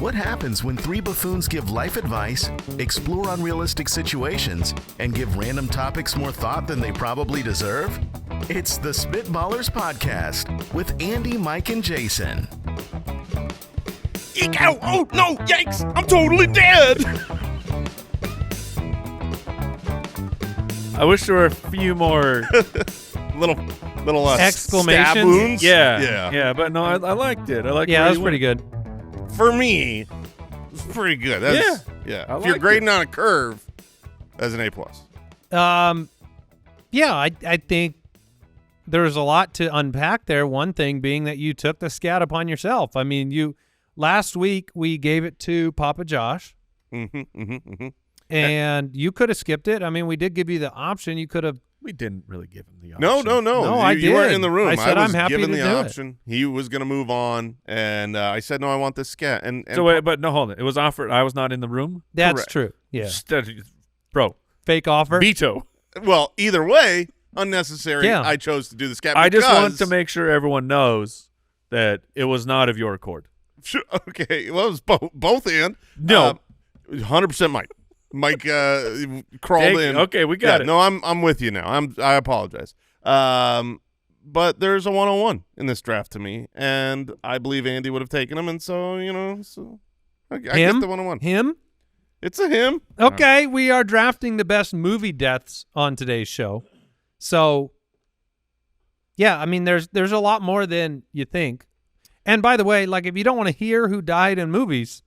What happens when three buffoons give life advice, explore unrealistic situations, and give random topics more thought than they probably deserve? It's the Spitballers Podcast with Andy, Mike, and Jason. Eek out! Oh no! Yikes! I'm totally dead! I wish there were a few more little exclamations. stab wounds. Yeah. But no, I liked it. I liked. Yeah, that was pretty good. For me, it's pretty good. That's, yeah. If you're liked grading on a curve, that's an A+. Yeah, I think there's a lot to unpack there. One thing being that you took the scat upon yourself. I mean, last week we gave it to Papa Josh, and you could have skipped it. I mean, we did give you the option. You could have. We didn't really give him the option. No. I did. You weren't in the room. I said was I'm happy given to the do option. He was going to move on, and I said, no, I want this scat. And So wait, but no, hold on. It was offered. I was not in the room. That's Correct. true. Yeah, Bro, fake offer. veto. Well, either way, unnecessary. Yeah. I chose to do the scat. I just because- want to make sure everyone knows that it was not of your accord. Sure, okay, well, it was both and. No. 100% Mike. Mike crawled in. Okay, we got it. No, I'm with you now. I apologize. But there's a 101 in this draft to me, and I believe Andy would have taken him, and so I get the 101. Him? It's a him. Okay, we are drafting the best movie deaths on today's show. So, yeah, I mean, there's a lot more than you think. And by the way, like if you don't want to hear who died in movies,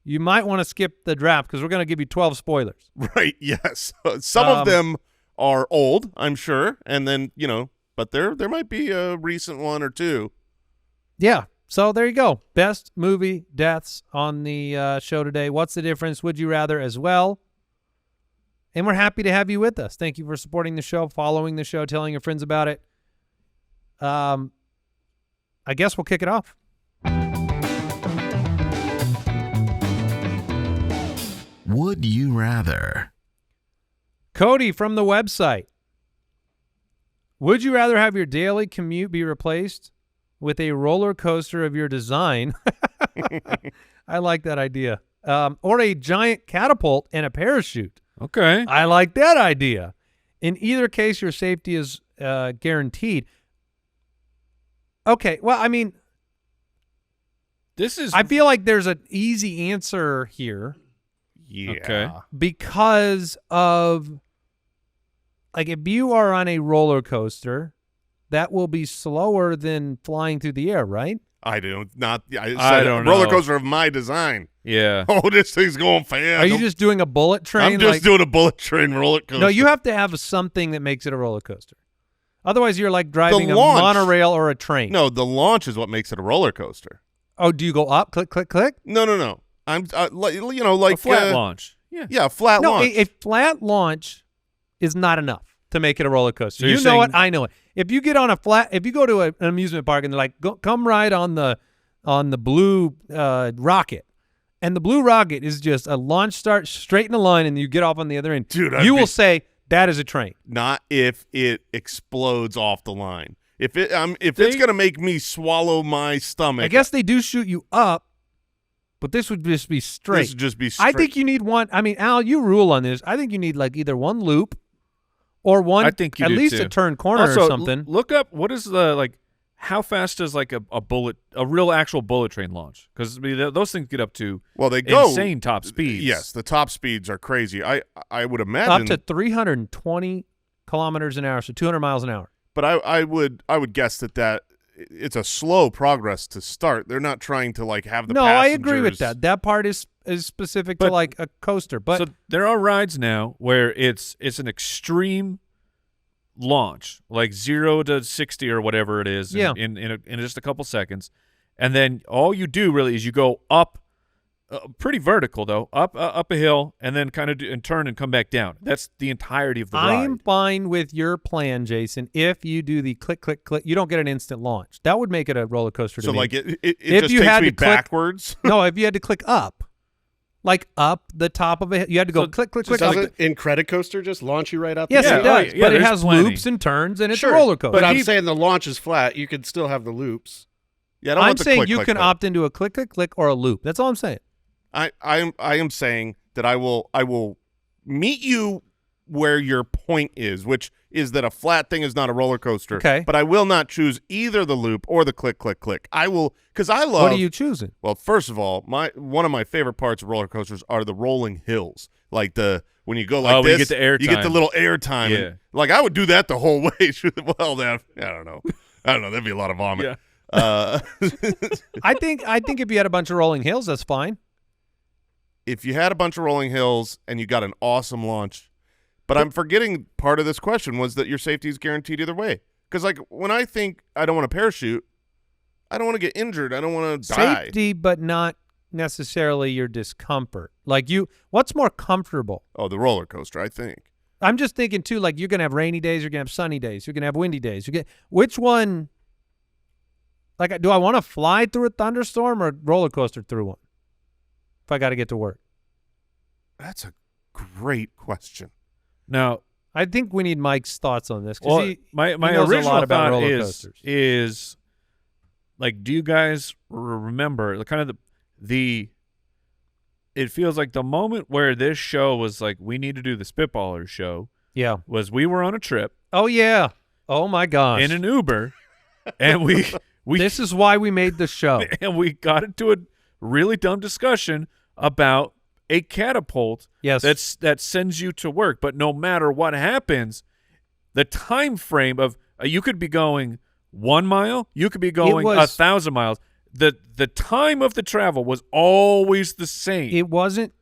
you might want to skip the draft because we're going to give you 12 spoilers. Right. Yes. Some of them are old, I'm sure, and then but there might be a recent one or two. Yeah. So there you go. Best movie deaths on the show today. What's the difference? Would you rather as well? And we're happy to have you with us. Thank you for supporting the show, following the show, telling your friends about it. I guess we'll kick it off. Would you rather? Cody from the website. Would you rather have your daily commute be replaced with a roller coaster of your design? I like that idea. Or a giant catapult and a parachute. Okay. I like that idea. In either case, your safety is guaranteed. Okay, well, I mean, I feel like there's an easy answer here. Yeah. Okay. Because of, like, if you are on a roller coaster, that will be slower than flying through the air, right? I don't not. I I don't roller know. coaster of my design. Yeah. Oh, this thing's going fast. Are you just doing a bullet train? I'm just doing a bullet train roller coaster. No, you have to have something that makes it a roller coaster. Otherwise, you're like driving a launch. monorail or a train. No, the launch is what makes it a roller coaster. Oh, do you go up, click, click, click? No. I'm like A flat launch. Yeah. Yeah, flat No, launch. a flat launch is not enough to make it a roller coaster. So You you're know it. saying- I know it. If you get on if you go to an amusement park and they're like, come ride on the blue rocket, and the blue rocket is just a launch start straight in a line, and you get off on the other end. Dude, you will say that is a train. Not if it explodes off the line. If it's gonna make me swallow my stomach. I guess they do shoot you up, but this would just be straight. This would just be straight. I think you need one. I mean, Al, you rule on this. I think you need like either one loop or one. I think you at do least too. a turn corner Also, or something. Look up what is the how fast does like a real actual bullet train launch? Because those things get up to they go insane top speeds. Yes, the top speeds are crazy. I would Up imagine to 320 kilometers an hour, so 200 miles an hour. But I would guess that it's a slow progress to start. They're not trying to have the. No, I agree with passengers- that. That part is specific to But- like a coaster, but So there are rides now where it's an extreme launch, like 0 to 60 or whatever it is, Yeah. in just a couple seconds, and then all you do really is you go up, pretty vertical though, up a hill, and then kind of and turn and come back down. That's the entirety of the ride. I'm fine with your plan, Jason. If you do the click, click, click, you don't get an instant launch. That would make it a roller coaster to So me. it If just you takes had me to click- backwards. No, if you had to click up, like up the top of it, you had to go click, click, click. Doesn't Incredicoaster just launch you right out Yes, the it Yeah, does. yeah, but it there's has plenty. loops and turns, and it's Sure, a roller coaster. But I'm saying the launch is flat. You could still have the loops. Yeah, I don't I'm want the saying click, you click, can click. opt into a click, click, click, or a loop. That's all I'm saying. I am saying that I will meet you where your point is, which is that a flat thing is not a roller coaster. Okay. But I will not choose either the loop or the click, click, click. I will, because I love. What are you choosing? Well, first of all, one of my favorite parts of roller coasters are the rolling hills, like when you go like when this, you get the air you get the time. little air time. Yeah. And, like I would do that the whole way. Well, then I don't know. That'd be a lot of vomit. Yeah. I think if you had a bunch of rolling hills, that's fine. If you had a bunch of rolling hills and you got an awesome launch, but I'm forgetting part of this question was that your safety is guaranteed either way. Because like when I think I don't want to parachute, I don't want to get injured. I don't want to die. Safety, but not necessarily your discomfort. Like what's more comfortable? Oh, the roller coaster, I think. I'm just thinking too, like you're going to have rainy days, you're going to have sunny days, you're going to have windy days. Which one, like do I want to fly through a thunderstorm or roller coaster through one if I got to get to work? That's a great question. Now, I think we need Mike's thoughts on this. well, my knows a original lot about thought roller is coasters. like, do you guys remember the kind of the it feels like the moment where this show was like, we need to do the Spitballers show Yeah. was we were on a trip Oh, yeah. Oh, my gosh. in an Uber, and we This is why we made the show. and we got into a really dumb discussion about a catapult Yes. that sends you to work. But no matter what happens, the time frame of you could be going 1 mile, you could be going 1,000 miles. The time of the travel was always the same. It wasn't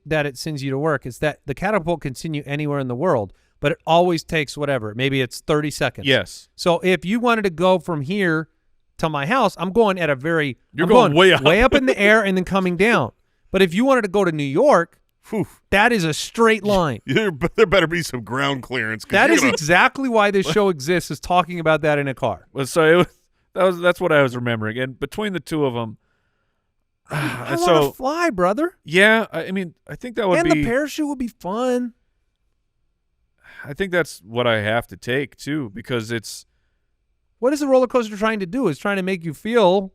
that it sends you to work. It's that the catapult can send you anywhere in the world, but it always takes whatever. Maybe it's 30 seconds. Yes. So if you wanted to go from here to my house, I'm going at a very You're I'm going way up. way up in the air and then coming down. But if you wanted to go to New York, Whew. that is a straight line. There better be some ground clearance. 'Cause That you're is gonna- exactly why this show exists, is talking about that in a car. Well, so that's what I was remembering. And between the two of them, I so want to fly, brother. yeah, I mean, I think that would And be. the parachute would be fun. I think that's what I have to take too, because it's What is the roller coaster trying to do? It's trying to make you feel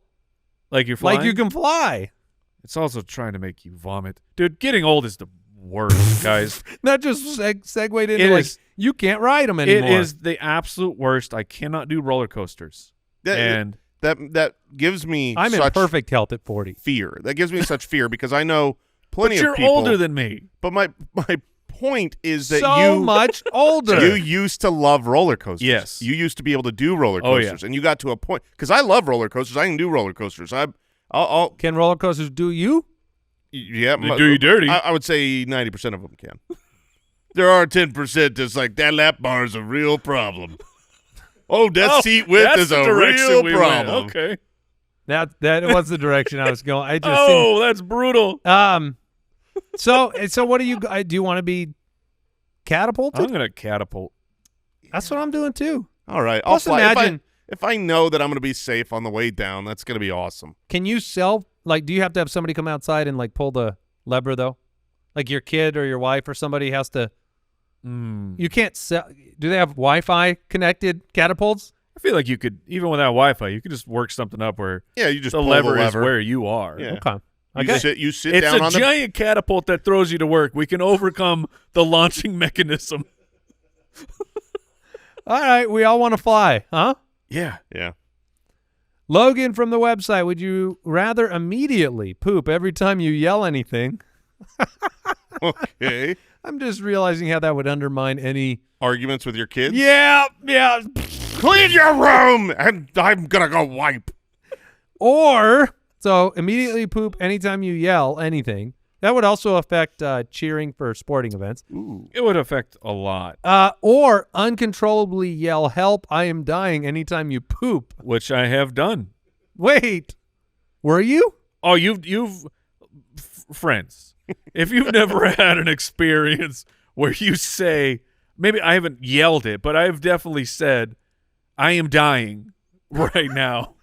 like you're flying. like you can fly. It's also trying to make you vomit, dude. Getting old is the worst, guys. Not just segued into It like is- you can't ride them anymore. It is the absolute worst. I cannot do roller coasters, and that gives me I'm in such perfect health at 40. fear. That gives me such fear because I know plenty but you're of people. older than me. But my point is that So much older. you used to love roller coasters. Yes. You used to be able to do roller Oh, yeah. coasters, and you got to a point because I love roller coasters. I can do roller coasters. I'll Can roller coasters do you? yeah. They do you dirty. I would say 90% of them can. There are 10% that's like that lap bar is a real problem. Oh, that seat width that's is the a direction real we went. problem. Okay. That was the direction I was going. I just Oh, that's brutal. So what do you want to be catapulted? I'm gonna catapult. That's what I'm doing too. All right, I'll Plus fly. imagine- If I know that I'm going to be safe on the way down, that's going to be awesome. Can you do you have to have somebody come outside and like pull the lever though? Like your kid or your wife or somebody has to. You can't sell. Do they have Wi-Fi connected catapults? I feel like you could, even without Wi-Fi, you could just work something up where Yeah, you just the pull lever, the is lever. where you are. Yeah. Okay. You sit It's down a on the giant catapult that throws you to work. We can overcome the launching mechanism. All right. We all want to fly, huh? Yeah. Yeah. Logan from the website, would you rather immediately poop every time you yell anything? Okay. I'm just realizing how that would undermine any. Arguments with your kids? Yeah. Clean your room, and I'm going to go wipe. Or, so immediately poop anytime you yell anything. That would also affect cheering for sporting events. Ooh. It would affect a lot, Or uncontrollably yell, "Help, I am dying," anytime you poop. which I have done. Wait, were you? Oh, you've friends. If you've never had an experience where you say, maybe I haven't yelled it, but I've definitely said, "I am dying right now."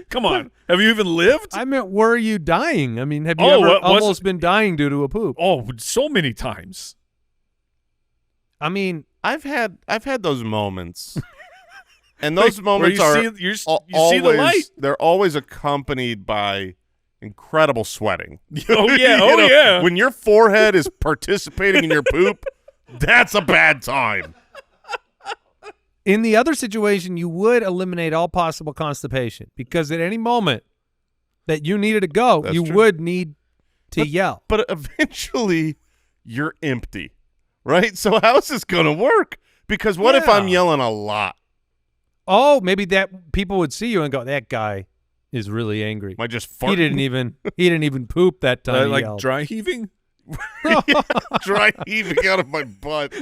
Come on, have you even lived? I meant, were you dying? I mean, have you Oh, ever what was- almost been dying due to a poop? Oh, so many times. I mean, I've had those moments. And those Where moments you are see, you see always, the light. They're always accompanied by incredible sweating. Oh, yeah. You Oh, know, yeah. When your forehead is participating in your poop, that's a bad time. In the other situation, you would eliminate all possible constipation because at any moment that you needed to go, That's you true. would need to yell. But eventually, you're empty, right? So how's this going to work? Because what if I'm Yeah. yelling a lot? Oh, maybe that people would see you and go, "That guy is really angry." Am I just farting? He didn't even poop that time. he Like yelled. dry heaving? Dry heaving out of my butt.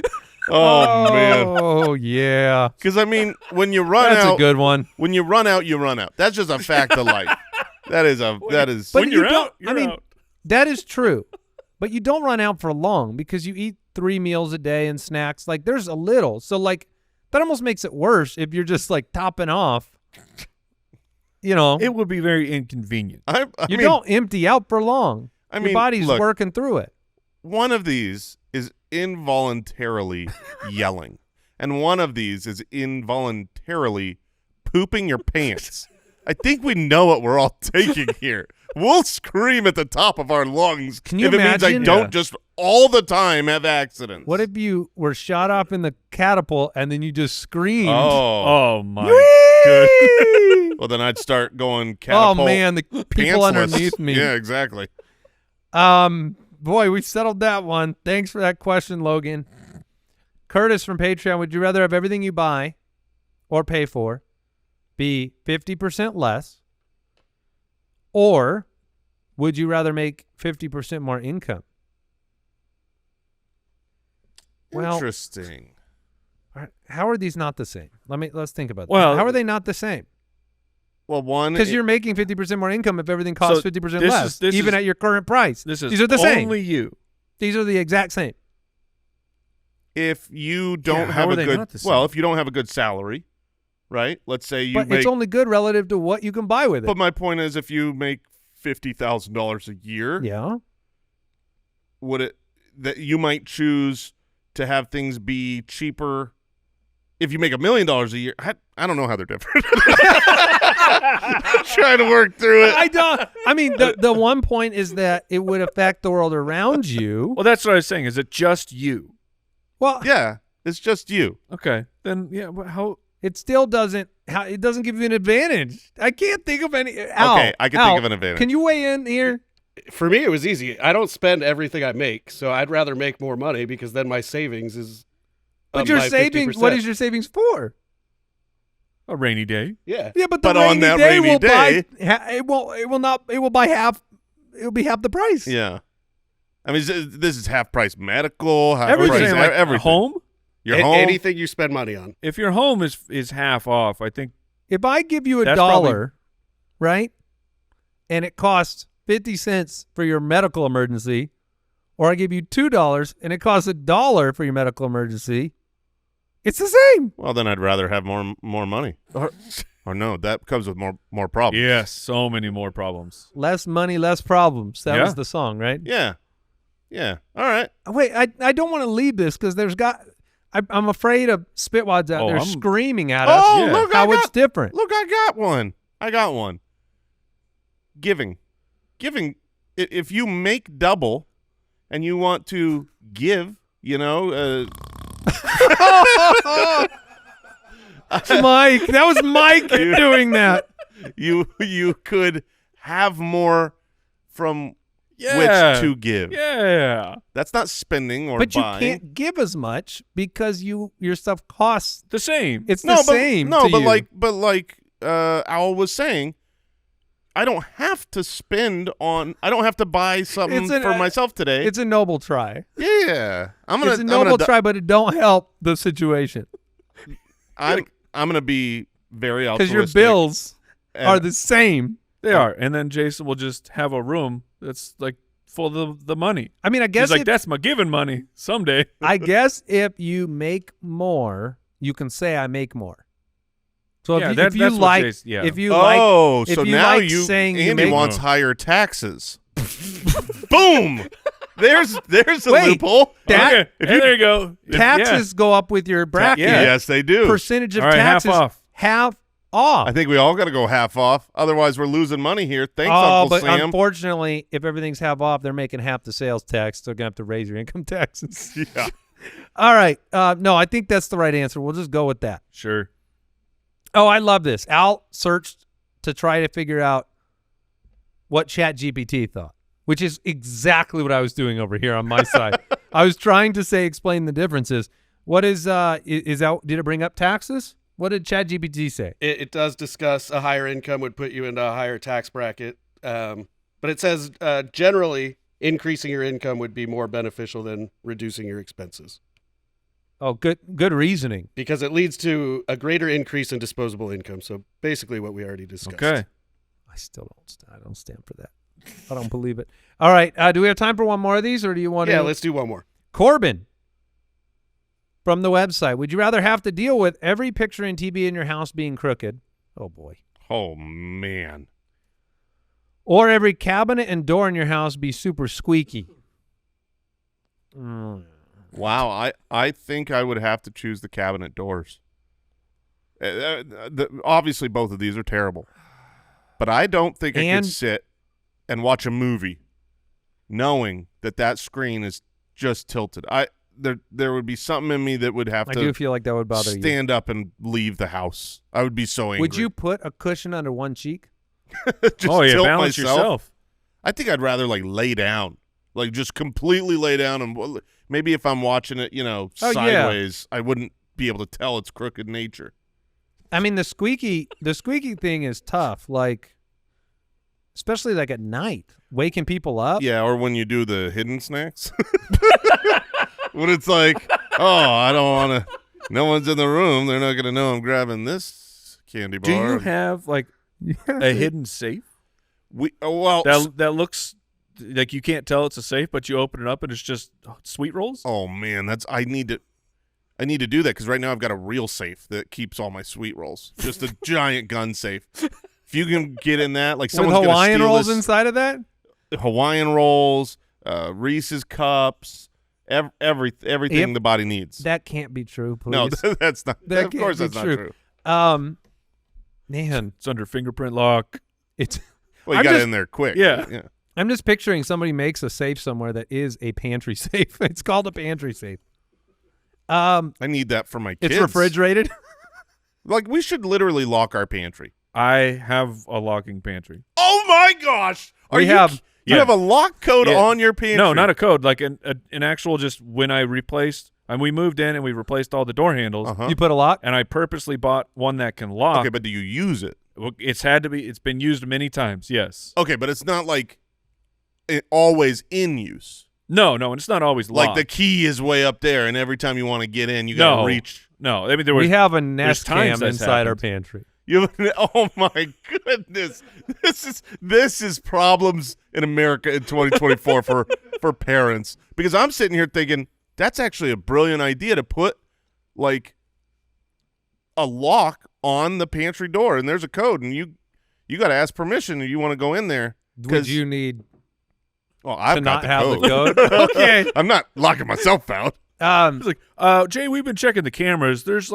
Oh, man. Oh yeah, Because, I mean, when you run that's out, a good one. when you run out, you run out. That's just a fact of life. That is. But When you you're don't- out, you're I mean, out. that is true, but you don't run out for long because you eat 3 meals a day and snacks. Like there's a little, so like that almost makes it worse if you're just like topping off. You know, It would be very inconvenient. I you mean, don't empty out for long. I Your mean, body's look, working through it. one of these is involuntarily yelling, and one of these is involuntarily pooping your pants. I think we know what we're all taking here. We'll scream at the top of our lungs Can you if it means I imagine? don't Yeah. just all the time have accidents. What if you were shot off in the catapult and then you just screamed? Oh, Oh, my goodness. well, then I'd start going Oh catapult. man, the people pantsless. underneath me. Yeah, exactly. Boy, we settled that one. Thanks for that question, Logan. Curtis from Patreon, would you rather have everything you buy or pay for be 50% less, or would you rather make 50% more income? Well, Interesting. how are these not the same? Let's think about that. Well- How are they not the same? Well, one Because you're making 50% more income if everything costs So 50% this less, is- this even is- at your current price. This is These are the same. only you. These are the exact same. if you don't how have are a they good not the same? well, if you don't have a good salary, right? Let's say you But make. it's only good relative to what you can buy with it. But my point is, if you make $50,000 a year, Yeah. would it that you might choose to have things be cheaper? If you make $1 million a year, I don't know how they're different. I'm trying to work through it. I don't. I mean, the one point is that it would affect the world around you. Well, that's what I was saying. Is it just you? Well, Yeah, it's just you. Okay. Then, yeah, how? it still doesn't. It doesn't give you an advantage. I can't think of any. Al, Okay, I can Al, think of an advantage. Can you weigh in here? For me, it was easy. I don't spend everything I make, so I'd rather make more money because then my savings is. But your savings. What is your savings for? A rainy day. Yeah. Yeah, but the But on rainy that day rainy will day- buy. It won't. It will not. It will buy half. It will be half the price. Yeah. I mean, this is half price medical, half Everything. price Like everything. home? Your home. Anything you spend money on. If your home is half off, I think If I give you That's $1, right, and it costs 50 cents for your medical emergency, or I give you $2 and it costs $1 for your medical emergency, it's the same. Well, then I'd rather have more money. Or no, that comes with more problems. yes, so many more problems. Less money, less problems. That Yeah. was the song, right? Yeah. Yeah. All right. Wait, I don't want to leave this because I'm afraid of spitwads out Oh, there I'm- screaming at us Oh, Yeah. look, how it's different. Look, I got one. Giving. If you make double and you want to give, Mike, that was Mike doing that. you could have more from Yeah. which to give. Yeah. That's not spending or But you buying. can't give as much because your stuff costs. The same. It's the same. No, to but you. like Owl was saying, I don't have to spend on. I don't have to buy something It's an- for myself today. it's a noble try. Yeah, It's a noble try, but it don't help the situation I'm gonna be very because altruistic. your bills and- are the same. They are. And then Jason will just have a room that's like full of the money. I mean, I guess He's like, if, that's my giving money someday. I guess if you make more, you can say I make more. So Yeah, if that's you what like, Jason- yeah. if you like, Oh, if so you now like saying you Andy make- wants higher taxes. Boom. There's a Wait, loophole. that- Okay. If Hey, you- there you go. taxes go up with your bracket. yeah. Yes, they do. Percentage of All right, half taxes off. half off. I think we all got to go half off. Otherwise, we're losing money here. Thanks, Oh, Uncle but Sam. unfortunately, if everything's half off, they're making half the sales tax. They're going to have to raise your income taxes. Yeah. All right. No, I think that's the right answer. We'll just go with that. Sure. Oh, I love this. Al searched to try to figure out what ChatGPT thought, which is exactly what I was doing over here on my side. I was trying to explain the differences. What is that? Did it bring up taxes? What did ChatGPT say? It does discuss a higher income would put you into a higher tax bracket. But it says generally increasing your income would be more beneficial than reducing your expenses. Oh, good reasoning. Because it leads to a greater increase in disposable income. So basically what we already discussed. Okay. I don't stand for that. I don't believe it. All right. Do we have time for one more of these, or do you want to? Yeah, let's do one more. Corbin from the website. Would you rather have to deal with every picture and TV in your house being crooked? Oh, boy. Oh, man. Or every cabinet and door in your house be super squeaky? Wow. I think I would have to choose the cabinet doors. Obviously, both of these are terrible. But I don't think I could sit and watch a movie knowing that screen is just tilted. There would be something in me that would have to. I do feel like that would bother you. Stand up and leave the house. I would be so angry. Would you put a cushion under one cheek? Just tilt balance myself? yourself. I think I'd rather lay down, just completely lay down, and maybe if I'm watching it, sideways, I wouldn't be able to tell its crooked nature. I mean, the squeaky thing is tough, especially at night, waking people up. Yeah, or when you do the hidden snacks. When it's like, oh, I don't want to, no one's in the room, they're not going to know I'm grabbing this candy bar. Do you have a hidden safe? That looks like you can't tell it's a safe, but you open it up and it's just sweet rolls? Oh man, I need to do that because right now I've got a real safe that keeps all my sweet rolls. Just a giant gun safe. If you can get in that, someone's with Hawaiian gonna steal rolls this, inside of that? Hawaiian rolls, Reese's cups, everything the body needs. That can't be true, please. No, that's not. That Of course, can't that's be not true. Man, It's under fingerprint lock. it's. Well, you got it in there quick. Yeah. I'm just picturing somebody makes a safe somewhere that is a pantry safe. It's called a pantry safe. I need that for my kids. It's refrigerated. We should literally lock our pantry. I have a locking pantry. Oh my gosh! You Yeah. have a lock code Yeah. on your pantry? No, not a code. An actual just when I replaced. And we moved in and we replaced all the door handles. Uh-huh. You put a lock? And I purposely bought one that can lock. Okay, but do you use it? Well, it's been used many times, yes. Okay, but it's not always in use. No, and it's not always locked. The key is way up there, and every time you want to get in, you got to reach. No, I mean we have a Nest times Cam that's inside our happened. pantry. Oh my goodness! This is problems in America in 2024 for parents, because I'm sitting here thinking that's actually a brilliant idea to put a lock on the pantry door, and there's a code, and you got to ask permission if you want to go in there. Would you need I've to got not the have code. the code? Okay. I'm not locking myself out. It's Jay, we've been checking the cameras. There's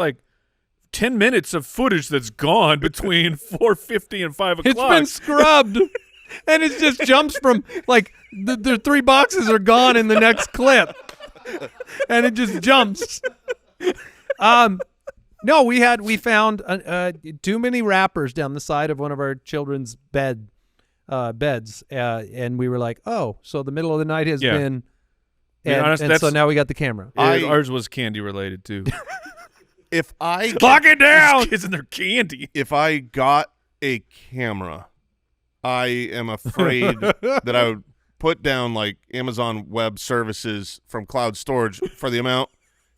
10 minutes of footage that's gone between 4:50 and 5 o'clock. It's been scrubbed, and it just jumps from the 3 boxes are gone in the next clip, and it just jumps. No, we found too many wrappers down the side of one of our children's beds, and we were like, oh, so the middle of the night has been, and so now we got the camera. Ours was candy related too. If I Lock it down, kids and their candy. If I got a camera, I am afraid that I would put down Amazon Web Services from cloud storage for the amount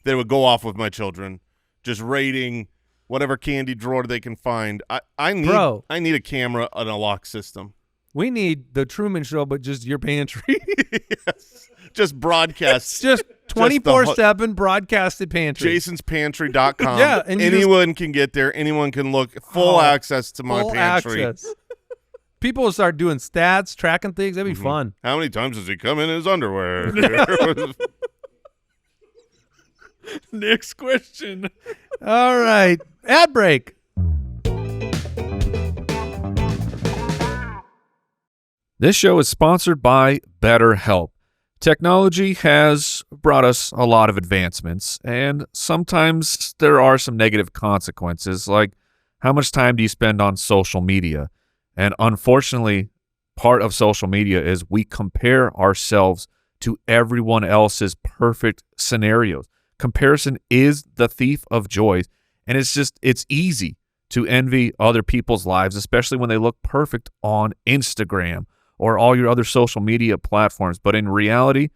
that would go off with my children, just raiding whatever candy drawer they can find. I need a camera and a lock system. We need the Truman Show, but just your pantry. Yes. Just broadcast. Just 24/7 broadcasted pantry. Jason'sPantry.com. Yeah, and anyone can get there. Anyone can look. Full access to my pantry. Access. People will start doing stats, tracking things. That'd be fun. How many times does he come in his underwear? Next question. All right. Ad break. This show is sponsored by BetterHelp. Technology has brought us a lot of advancements, and sometimes there are some negative consequences, like how much time do you spend on social media? And unfortunately, part of social media is we compare ourselves to everyone else's perfect scenarios. Comparison is the thief of joy, and it's easy to envy other people's lives, especially when they look perfect on Instagram or all your other social media platforms. But in reality,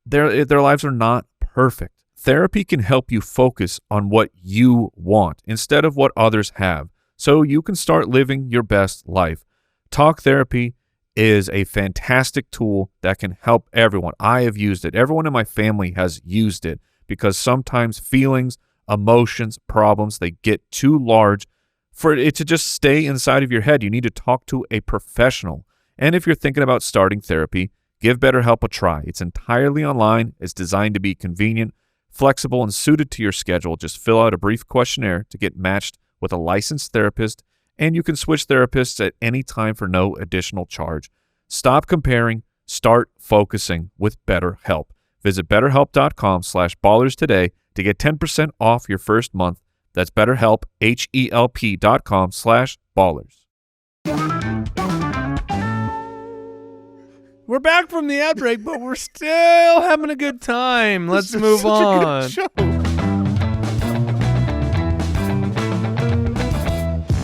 their lives are not perfect. Therapy can help you focus on what you want instead of what others have, so you can start living your best life. Talk therapy is a fantastic tool that can help everyone. I have used it. Everyone in my family has used it because sometimes feelings, emotions, problems, they get too large for it to just stay inside of your head. You need to talk to a professional. And if you're thinking about starting therapy, give BetterHelp a try. It's entirely online. It's designed to be convenient, flexible, and suited to your schedule. Just fill out a brief questionnaire to get matched with a licensed therapist, and you can switch therapists at any time for no additional charge. Stop comparing. Start focusing with BetterHelp. Visit BetterHelp.com/ballers today to get 10% off your first month. That's BetterHelp, HELP.com/ballers. We're back from the ad break, but we're still having a good time. Let's This is move such on. A good show.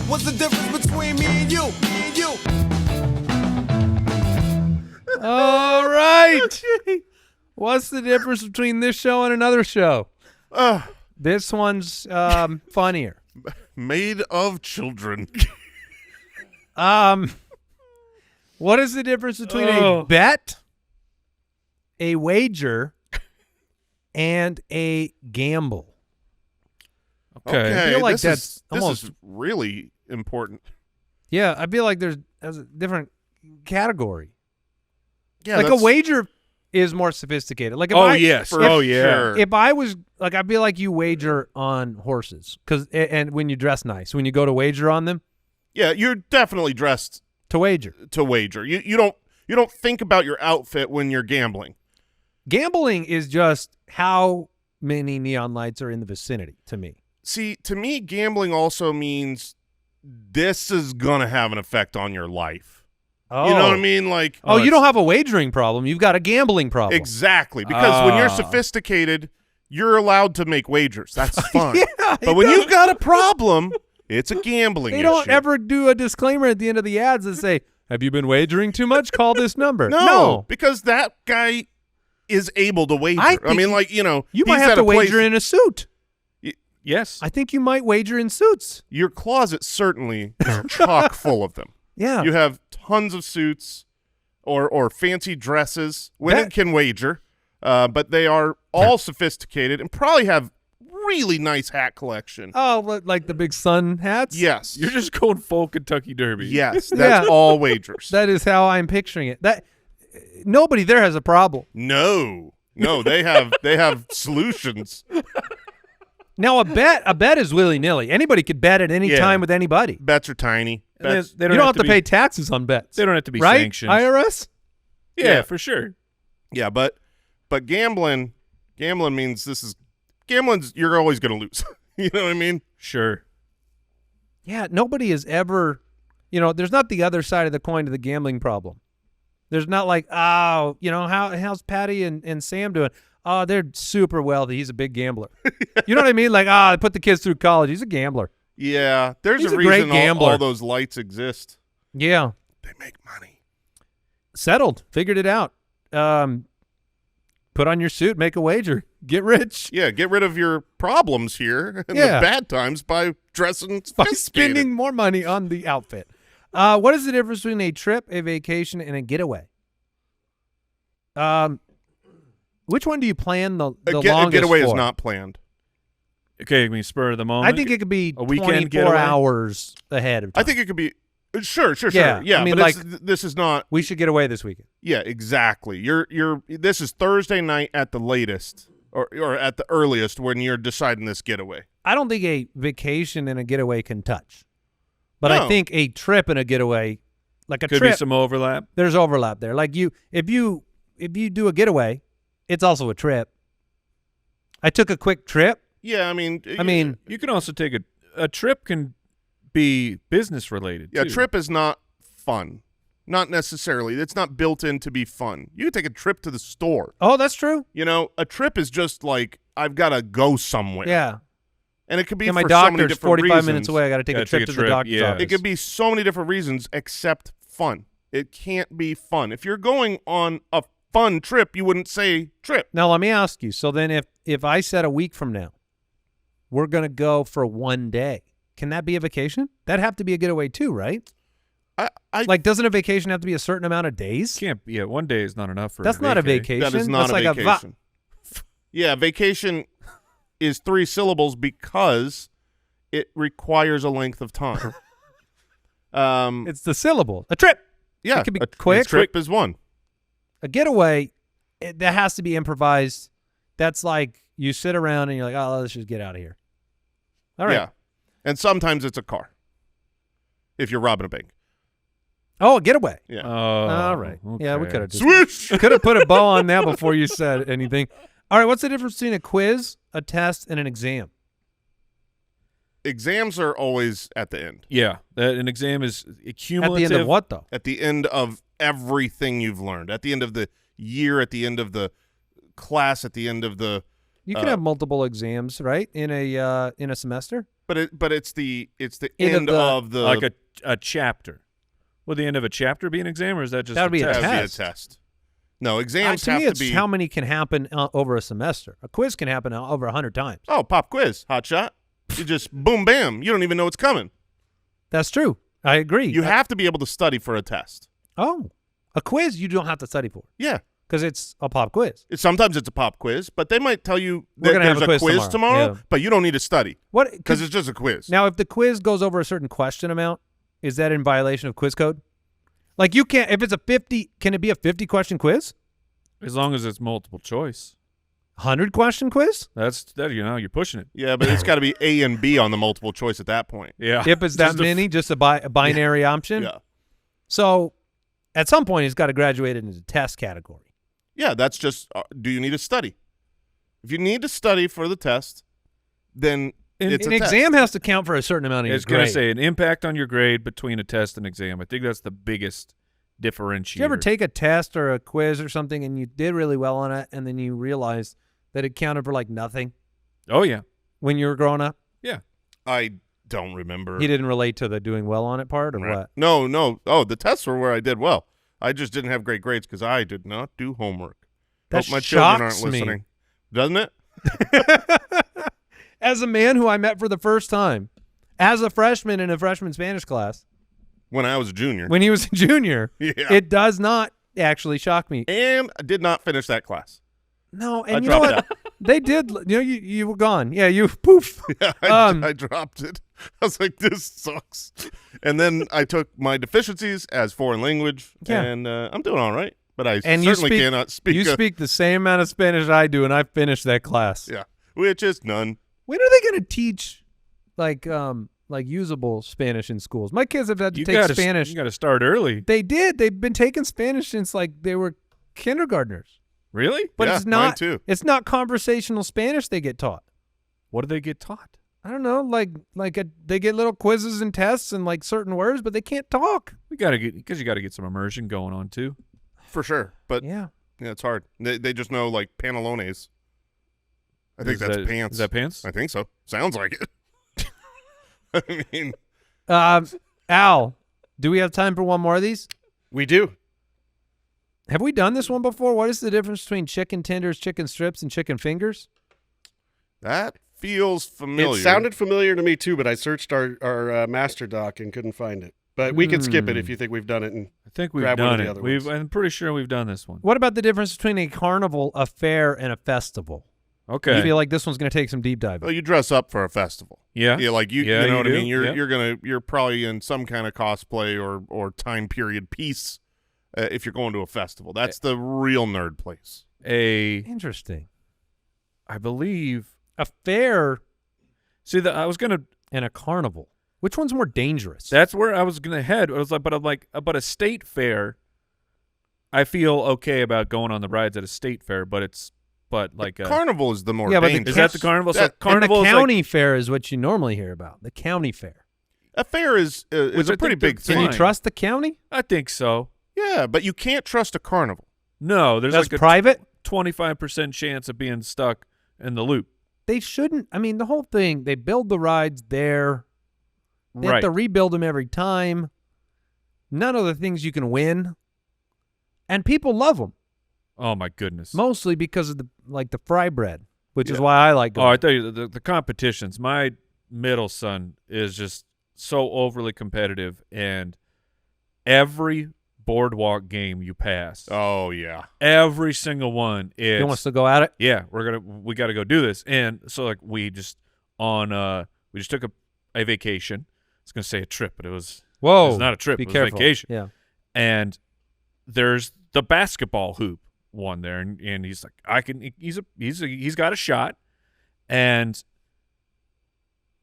What's the difference between me and you? All right. What's the difference between this show and another show? This one's funnier. Made of children. What is the difference between a bet, a wager, and a gamble? Okay. I feel like this that's is, almost- this is really important. Yeah, I feel like there's a different category. Yeah, like a that's- wager is more sophisticated. Like if Yes. for sure. if I was like, I feel like you wager on horses and when you dress nice, when you go to wager on them, Yeah, you're definitely dressed to wager. to wager. You don't think about your outfit when you're gambling. Gambling is just how many neon lights are in the vicinity to me. See, to me, gambling also means this is gonna have an effect on your life. Oh. You know what I mean? Like, Oh, you don't have a wagering problem. You've got a gambling problem. exactly, because when you're sophisticated, you're allowed to make wagers. That's fine. Yeah, but when you've got a problem, it's a gambling They issue. don't ever do a disclaimer at the end of the ads that say, have you been wagering too much? Call this number. No, because that guy is able to wager. I I think mean, like, you know, You might he's have at to a place- wager in a suit. Yes. I think you might wager in suits. Your closet certainly is chock full of them. Yeah. You have tons of suits or fancy dresses. Women can wager, but they are all sophisticated and probably have really nice hat collection. Oh, like the big sun hats? Yes. You're just going full Kentucky Derby. Yes, that's Yeah. all wagers. That is how I'm picturing it. That nobody there has a problem. No, they have solutions. Now a bet is willy-nilly. Anybody could bet at any Yeah. time with anybody. Bets are tiny. And they- Bets, they You don't have to be- pay taxes on bets. They don't have to be right? sanctioned. IRS? Yeah, for sure. yeah, but gambling means gambling's you're always going to lose. You know what I mean? Sure. Yeah, nobody has ever, there's not the other side of the coin to the gambling problem. There's not like, how's Patty and Sam doing? Oh, they're super wealthy. He's a big gambler. You know what I mean? Like, they put the kids through college. He's a gambler. Yeah, there's He's a a great reason gambler. all those lights exist. Yeah. They make money. Settled. Figured it out. Put on your suit, make a wager, get rich. Yeah, get rid of your problems here and Yeah. the bad times by dressing By sophisticated. spending more money on the outfit. What is the difference between a trip, a vacation, and a getaway? Which one do you plan the A longest getaway for? is not planned. Okay, I mean, spur of the moment. I think it could be A weekend 24 getaway? hours ahead of time. I think it could be sure. Yeah, Yeah, I mean, but this is not. we should get away this weekend. Yeah, exactly. This is Thursday night at the latest, or at the earliest when you're deciding this getaway. I don't think a vacation and a getaway can touch. But I No. think a trip and a getaway, Like a Could trip, be some overlap. there's overlap there. Like if you do a getaway, it's also a trip. I took a quick trip. Yeah, I mean, You can also take a trip can be business related. yeah, too. trip is not fun. Not necessarily. It's not built in to be fun. You can take a trip to the store. Oh, that's true. You know, a trip is just like, I've got to go somewhere. Yeah. And it could be Yeah, my for so many doctor's different 45 reasons. minutes away. I got to take a Gotta trip take to a the trip, doctor's yeah. office. It could be so many different reasons except fun. It can't be fun. If you're going on a fun trip, you wouldn't say trip. Now, let me ask you. So then if I said a week from now, we're going to go for one day, can that be a vacation? That'd have to be a getaway too, right? Like, doesn't a vacation have to be a certain amount of days? Can't. Yeah, one day is not enough for. That's not a vacation. That is not That's a like vacation. Yeah, vacation is 3 syllables because it requires a length of time. It's the syllable. A trip. Yeah, it could be a quick. trip is one. A getaway, that has to be improvised. That's like you sit around and you're like, oh, let's just get out of here. All right. Yeah, and sometimes it's a car. If you're robbing a bank. Oh, a getaway. Yeah. All right. Yeah, we okay. could have just Swoosh. could have put a bow on that before you said anything. All right, what's the difference between a quiz, a test, and an exam? Exams are always at the end. Yeah, an exam is cumulative. At the end of what, though? At the end of everything you've learned. At the end of the year, at the end of the class, at the end of the You can have multiple exams, right? In a semester. But it's the End end of of the like a chapter. Would the end of a chapter be an exam, or is that just That would be a that would test. be a test. No, exams To have me, to it's be how many can happen over a semester. A quiz can happen over 100 times. Oh, pop quiz, hot shot. You just boom bam. You don't even know what's coming. That's true. I agree. You have to be able to study for a test. Oh, a quiz you don't have to study for Yeah. because it's a pop quiz. Sometimes it's a pop quiz, but they might tell you We're that gonna have there's a a quiz quiz tomorrow. tomorrow, Yeah. but you don't need to study What? because it's just a quiz. Now, if the quiz goes over a certain question amount, is that in violation of quiz code? Like you can't. If it's a 50, can it be a 50-question quiz? as long as it's multiple choice? 100-question quiz? That's that. You're pushing it. Yeah, but it's got to be A and B on the multiple choice at that point. Yeah. If it's that Just a- many, just a binary option. Yeah. So, at some point, it's got to graduate into the test category. Yeah, that's just do you need to study? If you need to study for the test, then it's An a test. exam has to count for a certain amount of It's your going grade. to say an impact on your grade between a test and exam. I think that's the biggest differentiator. Did you ever take a test or a quiz or something and you did really well on it, and then you realized that it counted for like nothing Oh yeah. when you were growing up? Yeah. I don't remember. He didn't relate to the doing well on it part, or Right. what? No. Oh, the tests were where I did well. I just didn't have great grades because I did not do homework. That Hope my children aren't shocks me. listening. Doesn't it? As a man who I met for the first time, as a freshman in a freshman Spanish class, When I was a junior. when he was a junior, Yeah. it does not actually shock me. And I did not finish that class. No, I and you know dropped what? They did. You know, you were gone. Yeah, you poof. I dropped it. I was like, this sucks. And then I took my deficiencies as foreign language, Yeah. and I'm doing all right. But I And you certainly speak- cannot speak. You speak the same amount of Spanish I do, and I finished that class. Yeah, which is none. When are they going to teach like usable Spanish in schools? My kids have had to take Spanish. You got to start early. They did. They've been taking Spanish since like they were kindergartners. Really? But Yeah, it's mine not. too. It's not conversational Spanish they get taught. What do they get taught? I don't know. They get little quizzes and tests and like certain words, but they can't talk. We got to get because you got to get some immersion going on too. For sure. But Yeah. yeah, it's hard. They just know like pantalones. I think Is that's that- pants. Is that pants? I think so. Sounds like it. I mean, Al, do we have time for one more of these? We do. Have we done this one before? What is the difference between chicken tenders, chicken strips, and chicken fingers? that feels familiar. It sounded familiar to me too, but I searched our master doc and couldn't find it. But we can skip it if you think we've done it. And I think we've Grab one of done the it. other ones. I'm pretty sure we've done this one. What about the difference between a carnival, a fair, and a festival? Okay. You feel like this one's going to take some deep diving. Well, you dress up for a festival. yeah. Yeah, like you Yeah, know you what do. I mean. Yeah. You're probably in some kind of cosplay or time period piece if you're going to a festival. That's the real nerd place. Interesting. I believe. A fair See, I was gonna. and a carnival. Which one's more dangerous? That's where I was gonna head. I was like, but a state fair. I feel okay about going on the rides at a state fair, but like Carnival is the more Yeah, but the dangerous. is that the carnival? So That- carnival and the is like, county fair is what you normally hear about. The county fair. A fair is Which I a think pretty big that's thing. Can you Fine. trust the county? I think so. Yeah, but you can't trust a carnival. No, there's That's like a private. 25% chance of being stuck in the loop. They shouldn't. I mean, the whole thing. They build the rides there. They have Right. to rebuild them every time. None of the things you can win, and people love them Oh my goodness. mostly because of the fry bread, which is Yeah. why I like Oh, going. I tell you, the competitions. My middle son is just so overly competitive, and every boardwalk game you pass, Oh yeah. every single one is. He wants to go at it. Yeah, we got to go do this, and so like we just took a vacation. I was gonna say a trip, but it was not a trip. Be it was careful. a vacation. Yeah. And there's the basketball hoop one there, and he's like, he's got a shot, and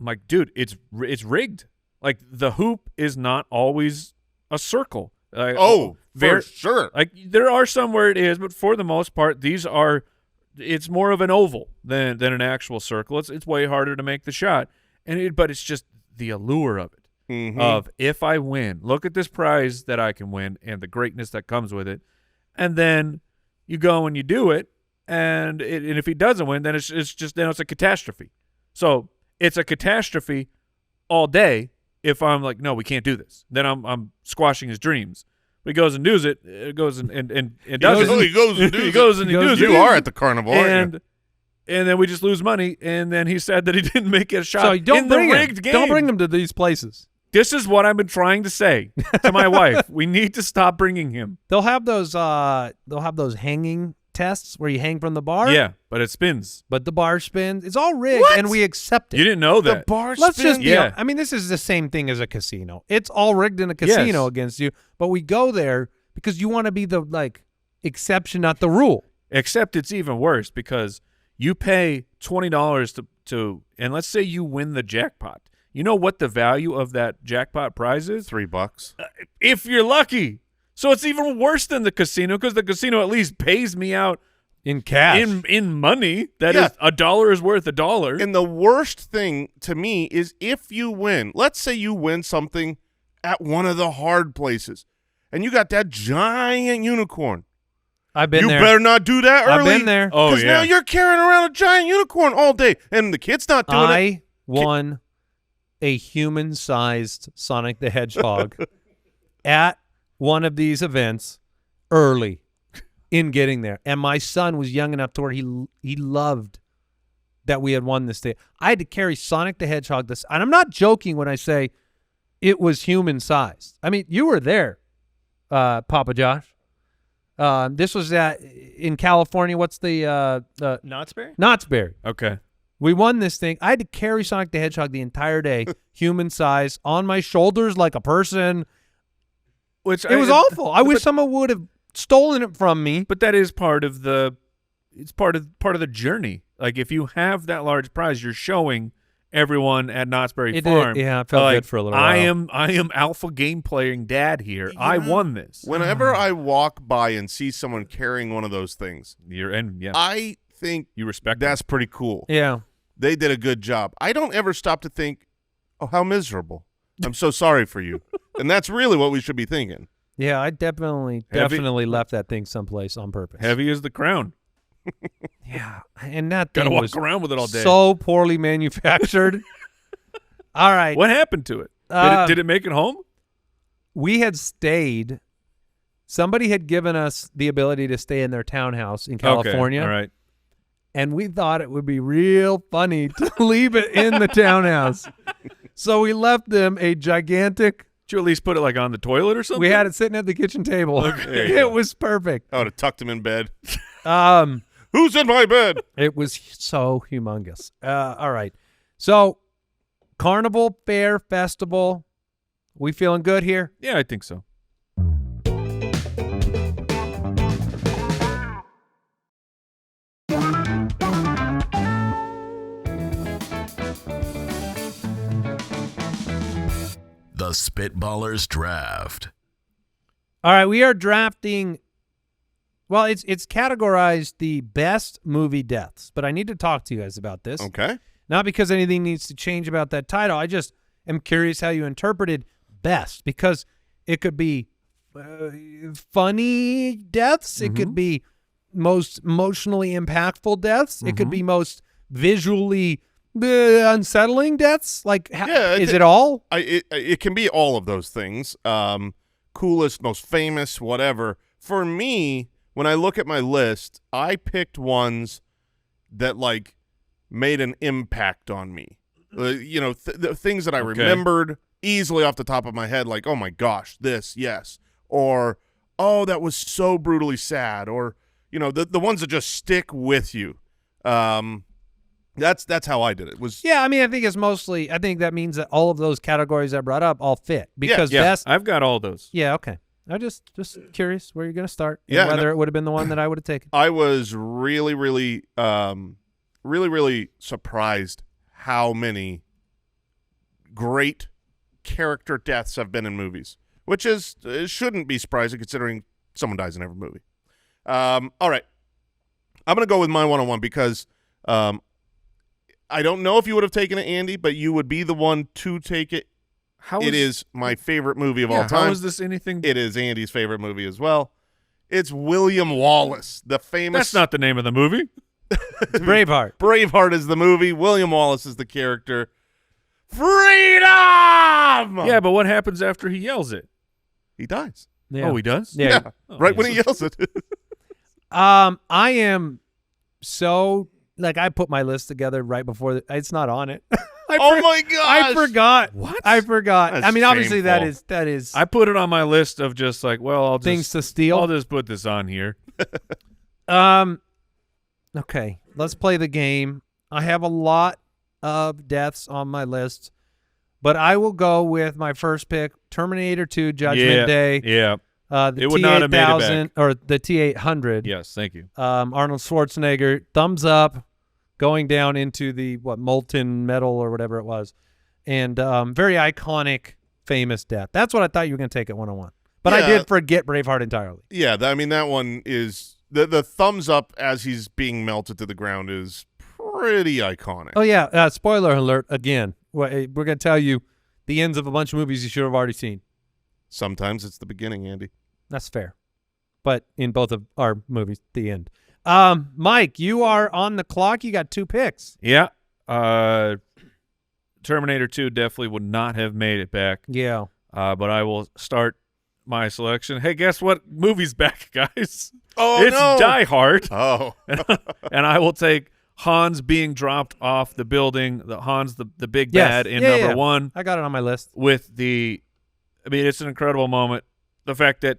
I'm like, dude, it's rigged. Like the hoop is not always a circle. Like, For sure. like there are some where it is, but for the most part, it's more of an oval than an actual circle. It's way harder to make the shot, but it's just the allure of it. Mhm. Of if I win, look at this prize that I can win and the greatness that comes with it, and then you go and you do it, and if he doesn't win, then it's a catastrophe. So it's a catastrophe all day. If I'm like, no, we can't do this, then I'm squashing his dreams. But he goes and does it. It goes and does it. He goes and He goes and he does it. You are at the carnival, aren't you? And then we just lose money, and then he said that he didn't make a shot So don't in the bring rigged him. game. Don't bring him to these places. This is what I've been trying to say to my wife. We need to stop bringing him. They'll have those. They'll have those hanging tests where you hang from the bar. Yeah, but it spins. But the bar spins. It's all rigged, What? and we accept it. You didn't know The that. bar Let's just spin? be. Yeah. I mean, this is the same thing as a casino. It's all rigged in a casino Yes. against you, but we go there because you want to be the exception, not the rule. Except it's even worse because you pay $20 to and let's say you win the jackpot. You know what the value of that jackpot prize is? $3. If you're lucky. So it's even worse than the casino because the casino at least pays me out In cash. in money. That Yeah. is $1 is worth $1. And the worst thing to me is if you win, let's say you win something at one of the hard places, and you got that giant unicorn. I've been You there. better not do that early. I've been there. Oh, Because yeah. now you're carrying around a giant unicorn all day, and the kid's not doing it. I won a human-sized Sonic the Hedgehog at one of these events early in getting there, and my son was young enough to where he loved that we had won this day. I had to carry Sonic the Hedgehog this, and I'm not joking when I say it was human-sized. I mean, you were there, Papa Josh. This was in California. What's the Knott's Berry? Knott's Berry. Okay. We won this thing. I had to carry Sonic the Hedgehog the entire day, human size, on my shoulders like a person. Which It was awful. I wish someone would have stolen it from me. But that is part of the part of the journey. Like if you have that large prize, you're showing everyone at Knott's Berry It Farm. did. Yeah, it felt like, good for a little I while. am alpha game playing dad here. I won this. Whenever I walk by and see someone carrying one of those things, Yeah, I think you respect that's pretty cool. Yeah. They did a good job. I don't ever stop to think, oh, how miserable. I'm so sorry for you. And that's really what we should be thinking. Yeah, I definitely left that thing someplace on purpose. heavy as the crown. Yeah, and that Gotta thing walk was around with it all day. so poorly manufactured. All right. What happened to it? Did it make it home? We had stayed. Somebody had given us the ability to stay in their townhouse in California. Okay. All right. And we thought it would be real funny to leave it in the townhouse. So we left them a gigantic. Did you at least put it like on the toilet or something? We had it sitting at the kitchen table. There you It go. was perfect. I would have tucked him in bed. It Who's in my bed? was so humongous. All right. So Carnival Fair Festival. We feeling good here? Yeah, I think so. The Spitballers Draft. All right, we are drafting. Well, it's categorized the best movie deaths, but I need to talk to you guys about this. Okay. Not because anything needs to change about that title. I just am curious how you interpreted best, because it could be funny deaths. It could be most emotionally impactful deaths. It could be most visually unsettling deaths. Like, is it all? It can be all of those things. Coolest, most famous, whatever. For me, when I look at my list, I picked ones that like made an impact on me. The things that I remembered easily off the top of my head, like, oh my gosh, this, yes, or oh, that was so brutally sad, or the ones that just stick with you. That's how I did it. Yeah, I mean, I think that means that all of those categories I brought up all fit, because best. I've got all those. Yeah, okay. I'm just curious where you're going to start, and Yeah, whether it would have been the one that I would have taken. I was really, really, really surprised how many great character deaths have been in movies, which it shouldn't be surprising considering someone dies in every movie. All right. I'm going to go with my one-on-one because I don't know if you would have taken it, Andy, but you would be the one to take it. It is my favorite movie of all time. How is this anything? It is Andy's favorite movie as well. It's William Wallace, the famous. That's not the name of the movie. It's Braveheart. Braveheart is the movie. William Wallace is the character. Freedom! Yeah, but what happens after he yells it? He dies. Yeah. Oh, he does? Yeah. Right when he yells it. I am so, like, I put my list together right before it's not on it. Oh my gosh! I forgot. What? I forgot. That's I mean, obviously shameful. that is I put it on my list of just like, well, I'll things just to steal. I'll just put this on here. Okay, let's play the game. I have a lot of deaths on my list, but I will go with my first pick, Terminator 2 Judgment Day. Yeah. The It would not have made it back. or the T-800. Yes, thank you. Arnold Schwarzenegger, thumbs up, going down into the molten metal or whatever it was, and very iconic, famous death. That's what I thought you were going to take at 101. But I did forget Braveheart entirely. Yeah, I mean, that one is the thumbs up as he's being melted to the ground is pretty iconic. Oh yeah, spoiler alert again. We're going to tell you the ends of a bunch of movies you should have already seen. Sometimes it's the beginning, Andy. That's fair. But in both of our movies, the end. Mike, you are on the clock. You got 2 picks. Yeah. Terminator 2 definitely would not have made it back. Yeah. But I will start my selection. Hey, guess what movie's back, guys? Oh, it's no. Die Hard. Oh. And I will take Hans being dropped off the building, Hans, the big bad in number 1. I got it on my list. With it's an incredible moment. The fact that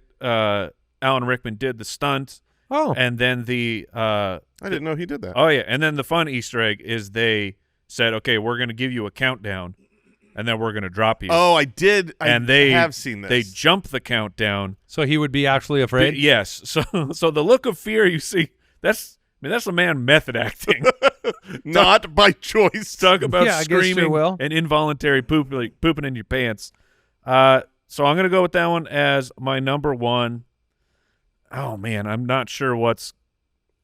Alan Rickman did the stunt. Oh. And then I didn't know he did that. Oh, yeah. And then the fun Easter egg is they said, okay, we're going to give you a countdown, and then we're going to drop you. Oh, I did. They have seen this. They jump the countdown. So he would be actually afraid? Yes. So the look of fear you see, that's a man method acting. Not by choice. Talk about Yeah, I guess you screaming will. and involuntary pooping in your pants. So I'm going to go with that one as my number 1. Oh, man, I'm not sure what's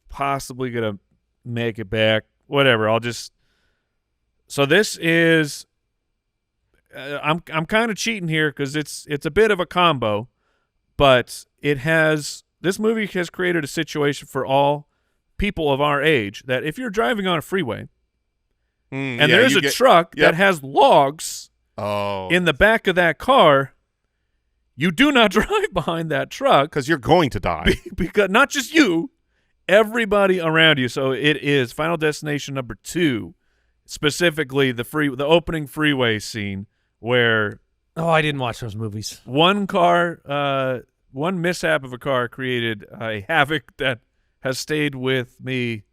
possibly going to make it back. Whatever, so this is I'm kind of cheating here because it's a bit of a combo, but this movie has created a situation for all people of our age that if you're driving on a freeway and there's a truck that has logs in the back of that car, you do not drive behind that truck because you're going to die. Because not just you, everybody around you. So it is Final Destination number 2, specifically the opening freeway scene where I didn't watch those movies. one mishap of a car created a havoc that has stayed with me.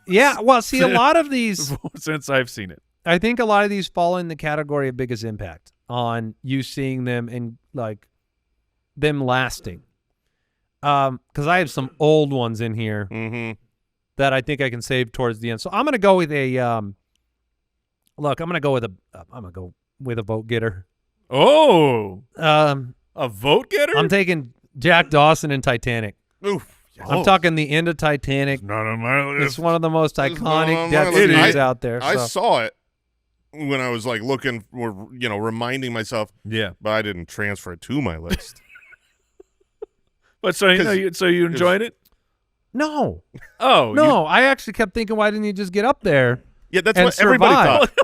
Yeah, well, see, a lot of these since I've seen it. I think a lot of these fall in the category of biggest impact on you seeing them and like them lasting. Because I have some old ones in here that I think I can save towards the end. So I'm going to go with a I'm going to go with a vote getter. Oh, Um, a vote getter? I'm taking Jack Dawson in Titanic. Oof. I'm talking the end of Titanic. Not on my list. It's one of the most It's not on iconic my death list. scenes out there. I so. saw it when I was like looking, or reminding myself, Yeah. but I didn't transfer it to my list. But so you enjoyed it? No, Oh, no. I actually kept thinking, why didn't he just get up there? Yeah, that's And what everybody survive. thought.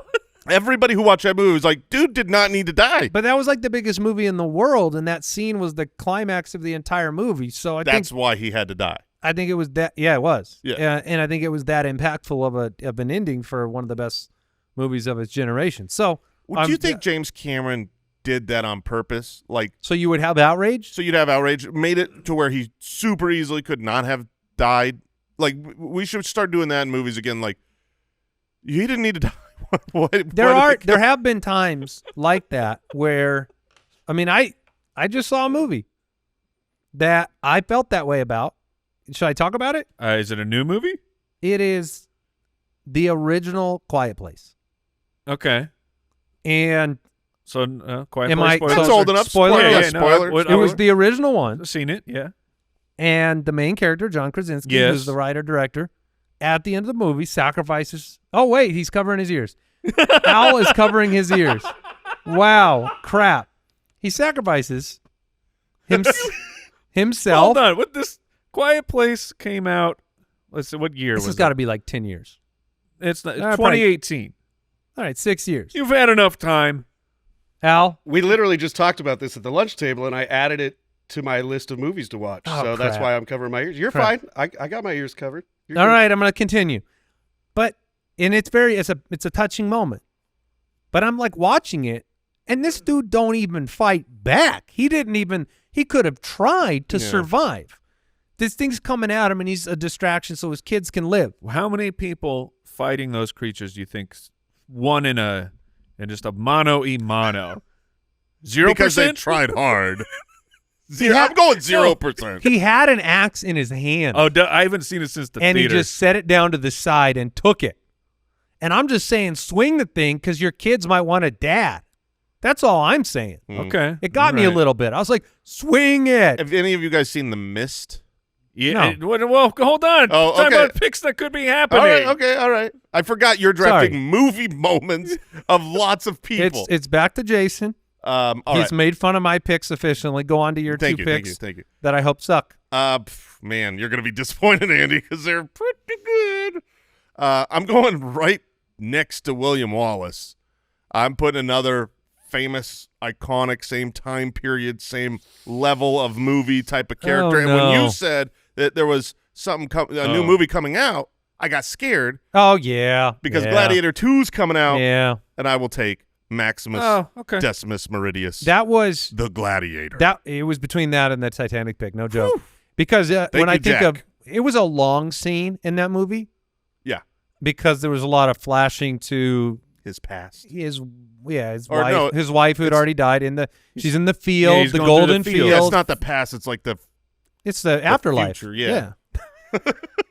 Everybody who watched that movie was like, dude did not need to die. But that was like the biggest movie in the world, and that scene was the climax of the entire movie. So That's why he had to die. I think it was that. Yeah, it was. Yeah. And I think it was that impactful of an ending for one of the best movies of its generation. So, Would you think James Cameron did that on purpose? Like, so you would have outrage? so you'd have outrage, made it to where he super easily could not have died. Like, we should start doing that in movies again. Like, he didn't need to die. There have been times like that where, I mean, I just saw a movie that I felt that way about. Should I talk about it? Is it a new movie? It is the original Quiet Place. Okay. And So, Quiet Am Place. I- spoilers. That's old enough. Spoiler? Yeah, Yeah, no, spoilers. it was the original one. I've seen it, yeah. And the main character, John Krasinski, Yes. who's the writer-director, at the end of the movie sacrifices. Oh, wait, he's covering his ears. Al is covering his ears. Wow, crap. He sacrifices himself. Hold on. What this Quiet Place came out, let's see, what year This was has it? got to be like 10 years. It's not, probably- 2018. All right, 6 years. You've had enough time. Al? We literally just talked about this at the lunch table, and I added it to my list of movies to watch. Oh, so that's crap. why I'm covering my ears. You're Crap. fine. I got my ears covered. You're All good. right, I'm going to continue. But and it's a touching moment. But I'm like watching it, and this dude don't even fight back. He could have tried to Yeah. survive. This thing's coming at him, and he's a distraction so his kids can live. How many people fighting those creatures do you think won in just a mano-a-mano? 0%? Because they tried hard. Yeah. I'm going 0%. He had an axe in his hand, Oh, I haven't seen it since the and theater. he just set it down to the side and took it. And I'm just saying, swing the thing because your kids might want a dad. That's all I'm saying. Okay. It got me a Right. little bit. I was like, swing it. Have any of you guys seen The Mist? Yeah. No. Well, hold on. Oh, Talk okay. about picks that could be happening. All right, okay, all right. I forgot you're drafting Sorry. movie moments of lots of people. It's back to Jason. All He's right. made fun of my picks efficiently. Go on to your Thank two you, picks thank you. that I hope suck. Man, you're gonna be disappointed, Andy, because they're pretty good. I'm going right next to William Wallace. I'm putting another famous, iconic, same time period, same level of movie type of character. Oh, And when no. you said that there was a new movie coming out, I got scared Oh, yeah. because yeah. Gladiator 2's coming out, Yeah. and I will take Maximus Oh, okay. Decimus Meridius, That was the Gladiator. it was between that and the Titanic pick, no joke. Because when I you, think Jack. of it was a long scene in that movie Yeah, because there was a lot of flashing to his past. his Or wife, no, his wife who had it's- already died she's in the field, he's the going through the golden field. field. Yeah, it's not the past. It's like the It's the afterlife. future, yeah.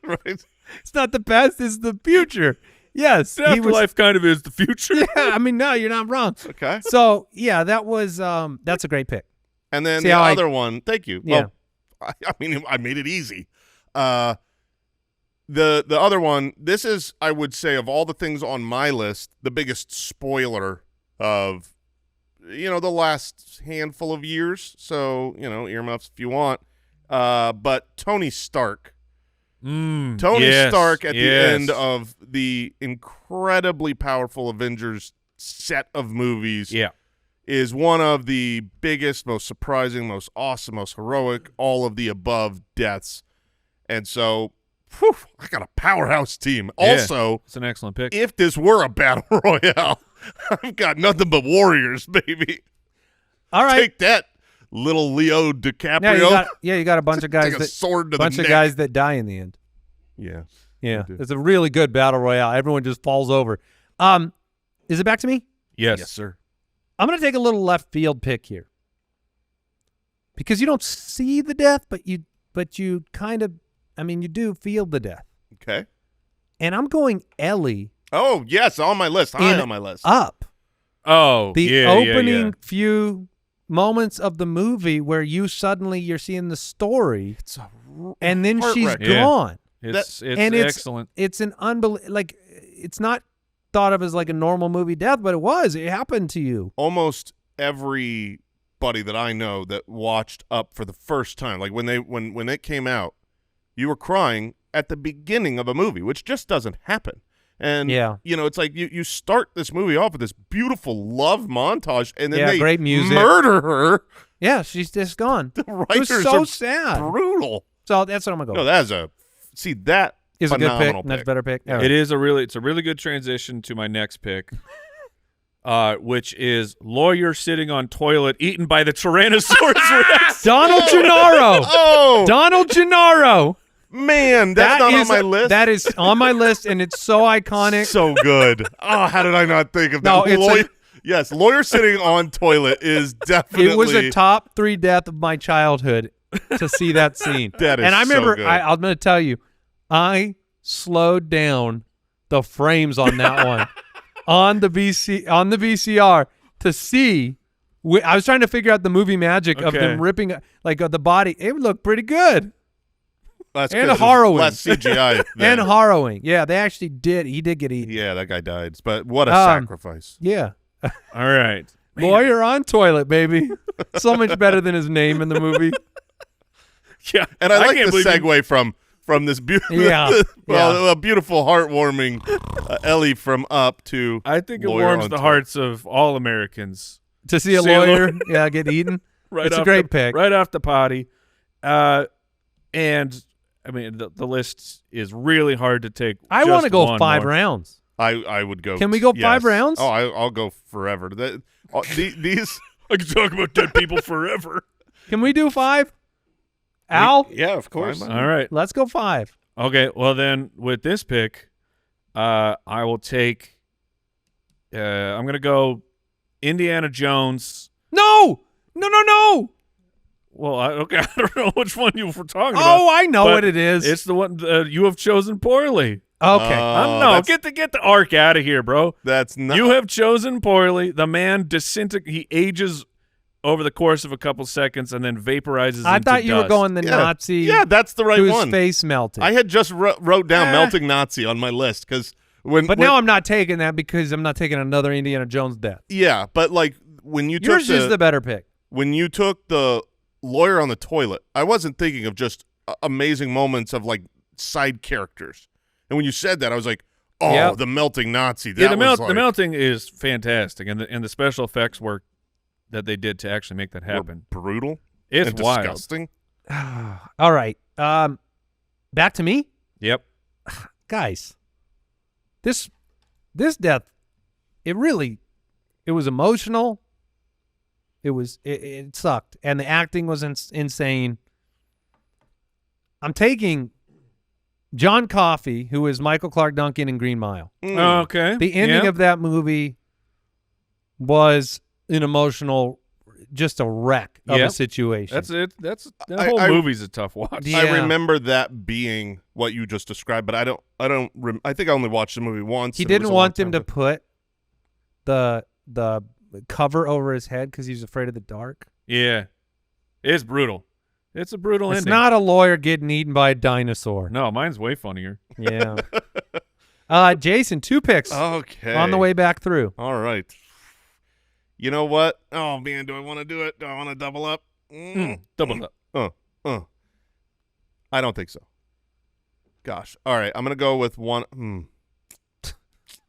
right. It's not the past, it's the future. Yes. The afterlife kind of is the future. Yeah, I mean, no, you're not wrong. Okay. So, yeah, that was that's a great pick. And then See the how I- other one, thank you. Yeah. Well, I mean, I made it easy. The other one, this is, I would say, of all the things on my list, the biggest spoiler of, the last handful of years. So, earmuffs if you want. But Tony Stark. Tony yes, Stark at the yes. end of the incredibly powerful Avengers set of movies. Yeah. Is one of the biggest, most surprising, most awesome, most heroic, all of the above deaths. And so, I got a powerhouse team. Yeah. Also, It's an excellent pick. if this were a battle royale, I've got nothing but warriors, baby. All right. Take that, little Leo DiCaprio. You got a bunch of guys Take a that sword to bunch the of neck. guys that die in the end. Yeah. Yeah. do. It's a really good battle royale. Everyone just falls over. Is it back to me? Yes. Yes, sir. I'm going to take a little left field pick here. Because you don't see the death, but you kind of you do feel the death. Okay. And I'm going Ellie Oh, yes, on my list. High in on my list. Up. Oh, The yeah, opening yeah. few moments of the movie where you're seeing the story, and then she's heart-wrenching. Yeah. gone. It's and excellent. It's an like it's not thought of as like a normal movie death, but it happened to you. Almost everybody that I know that watched Up for the first time, like when it came out, you were crying at the beginning of a movie, which just doesn't happen. And Yeah. it's like you start this movie off with this beautiful love montage, and then Yeah, they great music. murder her. Yeah, she's just gone. The It was writers so are sad. brutal. So that's what I'm gonna go. No, with. that Is a good pick. phenomenal That's a better pick. All right. It's a really good transition to my next pick, which is lawyer sitting on toilet eaten by the Tyrannosaurus Rex. Donald Gennaro. Oh Donald Gennaro. man, that's not on my list. That is on my list, and it's so iconic. So good. Oh, how did I not think of that? No, it's yes, lawyer sitting on toilet is definitely. It was a top 3 death of my childhood to see that scene. That is and I remember, so good. I'm going to tell you, I slowed down the frames on that one on the VCR to see. I was trying to figure out the movie magic of them ripping the body. It looked pretty good. That's and 'cause there's harrowing. less CGI. then. And harrowing. Yeah, they actually did. He did get eaten. Yeah, that guy died. But what a sacrifice. Yeah. All right. Lawyer on toilet, baby. So much better than his name in the movie. Yeah, And I like can't the believe you- segue from this beautiful, Yeah, a beautiful, heartwarming Ellie from Up to. I think it Lawyer warms on the toilet. hearts of all Americans. To see a See a lawyer, lawyer. get eaten. Right, It's a off great the, pick. right off the potty, and I mean the list is really hard to take. I want to go 5 rounds. I would go. Can we go 5 yes. rounds? Oh, I'll go forever. These. I can talk about dead people forever. Can we do 5? Al, Yeah, of course. Fine. All right. let's go 5. Okay. Well, then with this pick, I will take. I'm gonna go Indiana Jones. No. Well, okay. I don't know which one you were talking about. Oh, I know but what it is. It's the one you have chosen poorly. Okay. No, get the arc out of here, bro. That's not. You have chosen poorly. The man he ages over the course of a couple seconds and then vaporizes. I into thought you were dust. going the Nazi. Yeah, that's the right whose one. face melted. I had just wrote down melting Nazi on my list because now I'm not taking that because I'm not taking another Indiana Jones death. Yeah, but like when you Yours took is the better pick. when you took the lawyer on the toilet, I wasn't thinking of just amazing moments of like side characters. And when you said that, I was like, oh, Yep. the melting Nazi. That Yeah, was like, the melting is fantastic, and the special effects work that they did to actually make that were happen. brutal. It's and wild. disgusting. All right. Back to me, Yep. guys. This death, it was emotional. It sucked, and the acting was insane. I'm taking John Coffey, who is Michael Clark Duncan in Green Mile. Okay. The ending Yeah. of that movie was an emotional, just a wreck of Yep. a situation. That's it. That I- whole I- movie's a tough watch. Yeah. I remember that being what you just described, but I think I only watched the movie once. He and it was didn't a long want him time to ago. put the cover over his head because he was afraid of the dark. Yeah. It's brutal. It's a brutal It's ending. not a lawyer getting eaten by a dinosaur. No, mine's way funnier. Yeah. Jason, 2 picks Okay. on the way back through. All right. You know what? Oh man, do I want to do it? Do I want to double up? Double up. I don't think so. Gosh. All right, I'm gonna go with one.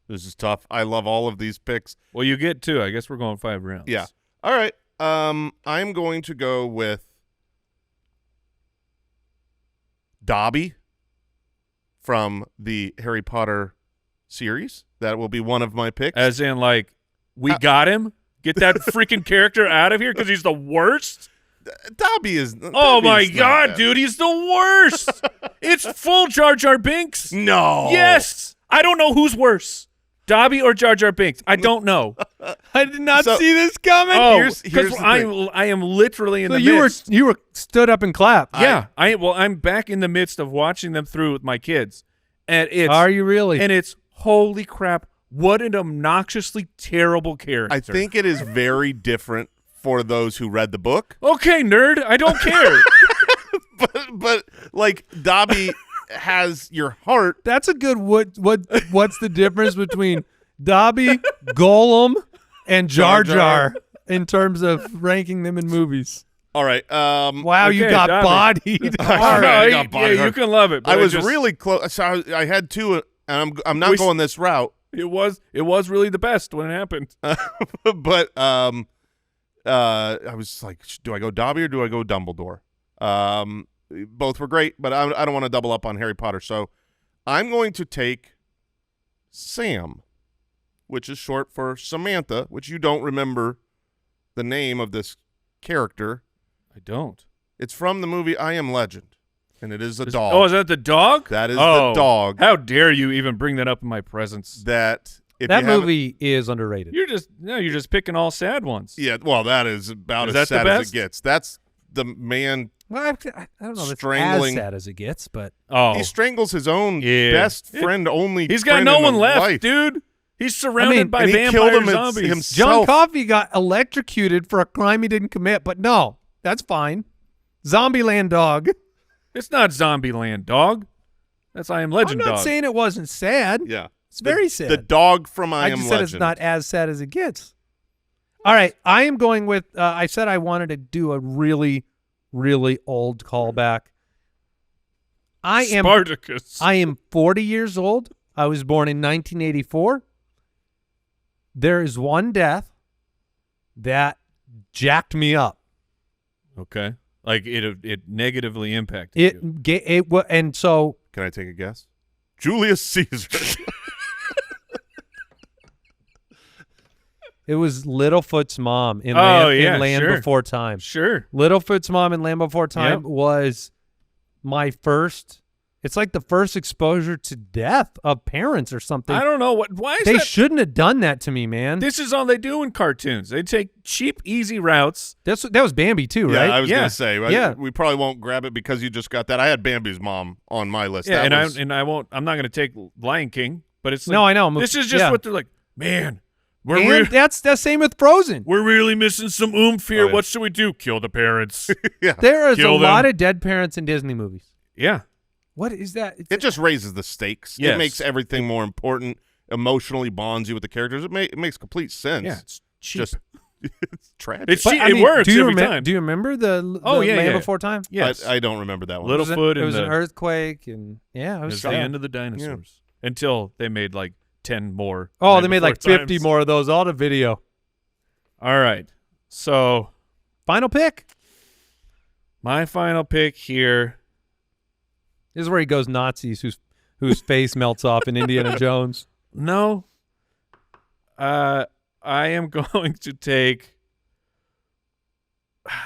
This is tough. I love all of these picks. Well, you get 2. I guess we're going 5 rounds. Yeah. All right. I'm going to go with Dobby from the Harry Potter series. That will be one of my picks. As in, like, we got him? Get that freaking character out of here because he's the worst? Dobby is. Oh, Dobby my is not God, bad. dude. He's the worst. It's full Jar Jar Binks. No. Yes. I don't know who's worse, Dobby or Jar Jar Binks. I don't know. I did not So- see this coming. Oh, here's because the I am literally in so the you midst. were stood up and clapped. Yeah, I'm back in the midst of watching them through with my kids, and it's Are you really? and it's holy crap! What an obnoxiously terrible character. I think it is very different for those who read the book. Okay, nerd, I don't care. but like Dobby has your heart. That's a good what's the difference between Dobby, Gollum, and Jar Jar Jar in terms of ranking them in movies? All right. Wow, you Okay, got Dobby. bodied. All All right, I right, got body yeah, you hurt. can love it. But I was just, really close. So I had two, and I'm not We- going this route. It was really the best when it happened. But I was like, do I go Dobby or do I go Dumbledore? Both were great, but I don't want to double up on Harry Potter. So I'm going to take Sam, which is short for Samantha, which you don't remember the name of this character. I don't. It's from the movie I Am Legend, and it is a dog. Oh, is that the dog? That is Oh, the dog. How dare you even bring that up in my presence? That if That you haven't- movie is underrated. You're just picking all sad ones. Yeah, well, that is about Is as that the sad as best? it gets. That's the man. Well, I don't know if it's Strangling- as sad as it gets, but Oh, He strangles his own Yeah. best friend. Only he's got friend no in one the left, life. dude. He's surrounded by and he vampire killed him zombies. himself. John Coffey got electrocuted for a crime he didn't commit. But no, that's fine. Zombieland dog. It's not Zombieland, dog. That's I Am I'm Legend, not dog. saying it wasn't sad. Yeah, It's very sad. The dog from I Am just Legend. said it's not as sad as it gets. All right, I am going with. I said I wanted to do a really, really old callback. I am Spartacus. 40 years old. I was born in 1984. There is one death that jacked me up. Okay. Like it negatively impacted you. And so Can I take a guess? Julius Caesar. it was Littlefoot's mom in Oh, Land, yeah, in Land sure. Before Time. Sure. Littlefoot's mom in Land Before Time Yep. was my first. It's like the first exposure to death of parents or something. I don't know why is They that? shouldn't have done that to me, man. This is all they do in cartoons. They take cheap, easy routes. that was Bambi too, Yeah, right? I was Yeah. gonna say. Yeah. We probably won't grab it because you just got that. I had Bambi's mom on my list. Yeah, That and was- I won't. I'm not going to take Lion King, but it's like, No, I know. This is just Yeah. what they're like. Man, And that's the same with Frozen. we're really missing some oomph here. Oh, yeah. What should we do? Kill the parents. yeah. There is Kill a lot them. of dead parents in Disney movies. Yeah. What is that? It just raises the stakes. Yes. It makes everything more important. Emotionally bonds you with the characters. It makes complete sense. Yeah. It's cheap. Just it's tragic. It's But, cheap. I It mean, works do you every remember? time. Do you remember the Oh, yeah, Land yeah. Before Time? Yes. I don't remember that one. Little- Littlefoot It and was an the- earthquake, and yeah, it It was was the sad. end of the dinosaurs until they made like 10 more. Oh, Land they made Before like 50 Times. more of those. All to video. All right. So Final pick. my final pick here. This is where he goes Nazis, whose face melts off in Indiana Jones. No. I am going to take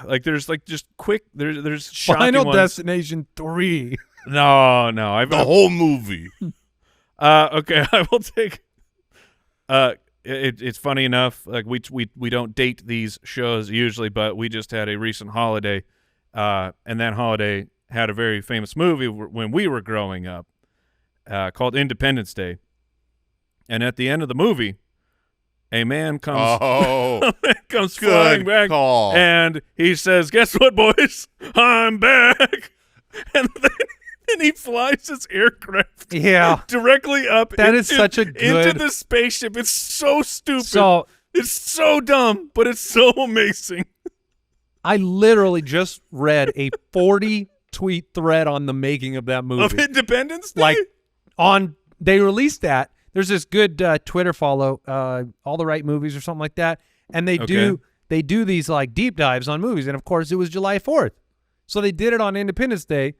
like there's like just quick there's shocking Final ones. Destination 3. No, I've the whole movie. okay, I will take it's funny enough, like we don't date these shows usually, but we just had a recent holiday and that holiday had a very famous movie when we were growing up called Independence Day. And at the end of the movie, a man comes Oh, comes flying good back call. and he says, "Guess what, boys? I'm back." And then he flies his aircraft Yeah. directly up That into, is such a into good- the spaceship. It's so stupid. So It's so dumb, but it's so amazing. I literally just read a 40-tweet thread on the making of that movie. Of Independence Day? Like they released that. There's this good Twitter follow, All the Right Movies or something like that, and they do these like deep dives on movies. And of course, it was July 4th, so they did it on Independence Day.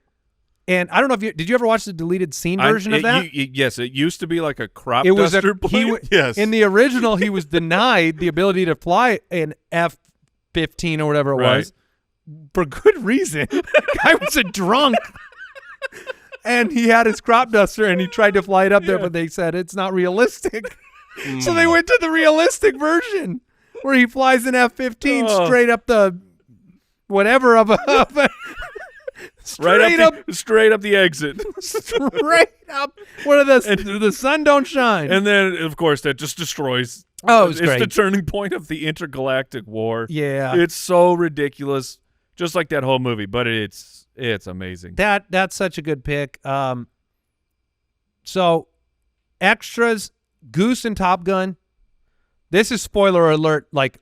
And I don't know if did you ever watch the deleted scene version of that? Yes, it used to be like a crop It was duster plane. Yes. in the original. He was denied the ability to fly an F-15 or whatever it Right. was for good reason. Guy was a drunk. And he had his crop duster, and he tried to fly it up there, but they said it's not realistic. So they went to the realistic version, where he flies an F-15 Oh. straight up the whatever of a Straight straight up the exit. Straight up where the sun don't shine. And then, of course, that just destroys. Oh, it was it's great. the turning point of the intergalactic war. Yeah. It's so ridiculous, just like that whole movie, but it's amazing. That's such a good pick. So, extras, Goose and Top Gun. This is spoiler alert, like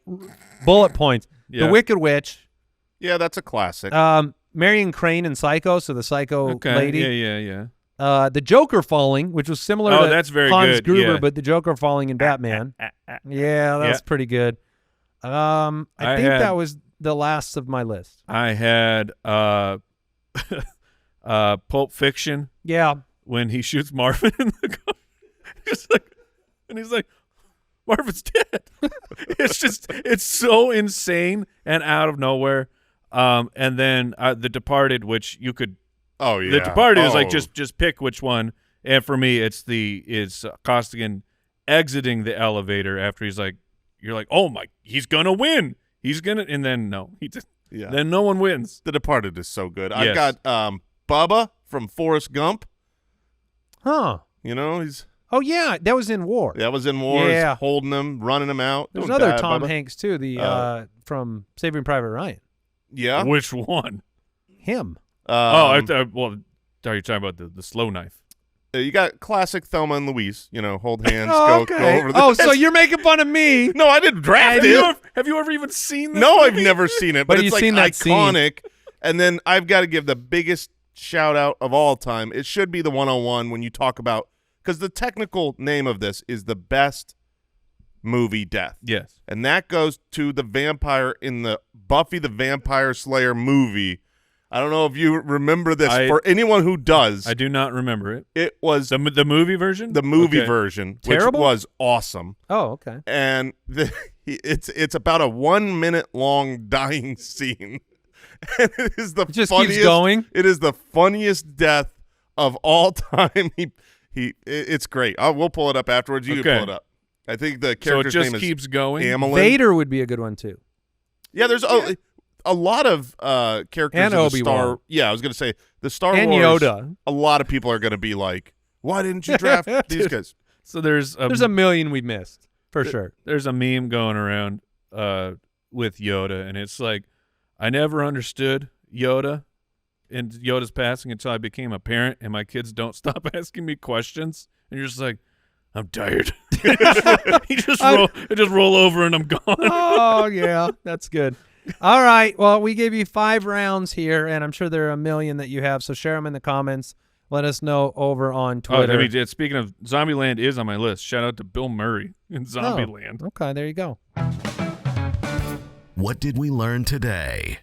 bullet points. Yeah. The Wicked Witch. Yeah, that's a classic. Marion Crane and Psycho, so the Psycho lady. Yeah. The Joker falling, which was similar to that's very Hans good, Gruber, yeah. but the Joker falling in Batman. Yeah, that's pretty good. I think that was the last of my list. I had Pulp Fiction. Yeah. When he shoots Marvin in the car. And he's like, Marvin's dead. It's so insane and out of nowhere. And then The Departed, which you could. Oh yeah. The Departed is like just pick which one. And for me, it's Costigan exiting the elevator after you're like, oh my, he's gonna win. And then no, he just. Yeah. Then no one wins. The Departed is so good. Yes. I've got Bubba from Forrest Gump. Huh. You know, he's. Oh, yeah. That was in War. That was in War. Yeah. He's holding him, running him out. There's Don't another die, Tom Bubba. Hanks, too, from Saving Private Ryan. Yeah. Which one? Him. I thought you were talking about the slow knife. You got classic Thelma and Louise. You know, hold hands, Oh, go okay. over the. So you're making fun of me. No, I didn't draft it. Have you ever even seen this No, I've movie? never seen it, but But it's you've like seen that scene. iconic. And then I've got to give the biggest shout out of all time. It should be the 101 when you talk about, because the technical name of this is the best movie death. Yes. And that goes to the vampire in the Buffy the Vampire Slayer movie. I don't know if you remember this. For anyone who does, I do not remember it. it was The movie version? the movie Okay. version, Terrible? which was awesome. Oh, okay. And it's about a 1 minute long dying scene. And it is the It just funniest, keeps going? It is the funniest death of all time. It's great. We'll pull it up afterwards. You Okay. can pull it up. I think the So it character's just name keeps is going? Amelin. Vader would be a good one, too. Yeah, there's a lot of characters And in the Obi-Wan. Star. Yeah, I was going to say the Star And Wars. Yoda. A lot of people are going to be like, "Why didn't you draft these guys?" So there's There's a million we missed, for sure. there's a meme going around with Yoda, and it's like, I never understood Yoda and Yoda's passing until I became a parent, and my kids don't stop asking me questions, and you're just like, I'm tired. You just roll over and I'm gone. Oh, yeah. That's good. All right. Well, we gave you 5 rounds here, and I'm sure there are a million that you have, so share them in the comments. Let us know over on Twitter. Speaking of, Zombieland is on my list. Shout out to Bill Murray in Zombieland. Oh, okay, there you go. What did we learn today?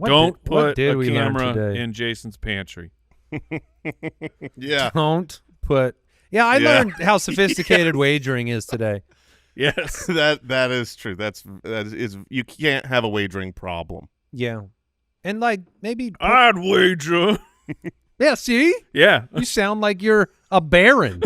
Don't put what did a we learn camera today? in Jason's pantry. Yeah. Don't put. Yeah, I learned how sophisticated wagering is today. Yes. that is true. That is you can't have a wagering problem. Yeah, and like maybe. I'd wager. Yeah, see, Yeah. you sound like you're a baron.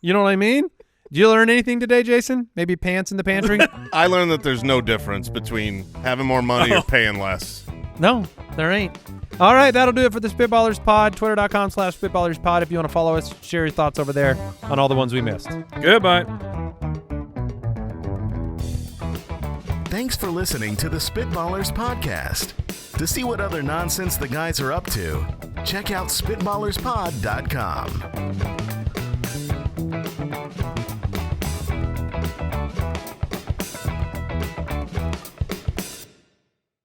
You know what I mean? Did you learn anything today, Jason? Maybe pants in the pantry? I learned that there's no difference between having more money or paying less. No, there ain't. All right, that'll do it for the Spitballers Pod. Twitter.com/SpitballersPod. If you want to follow us, share your thoughts over there on all the ones we missed. Goodbye. Thanks for listening to the Spitballers Podcast. To see what other nonsense the guys are up to, check out SpitballersPod.com.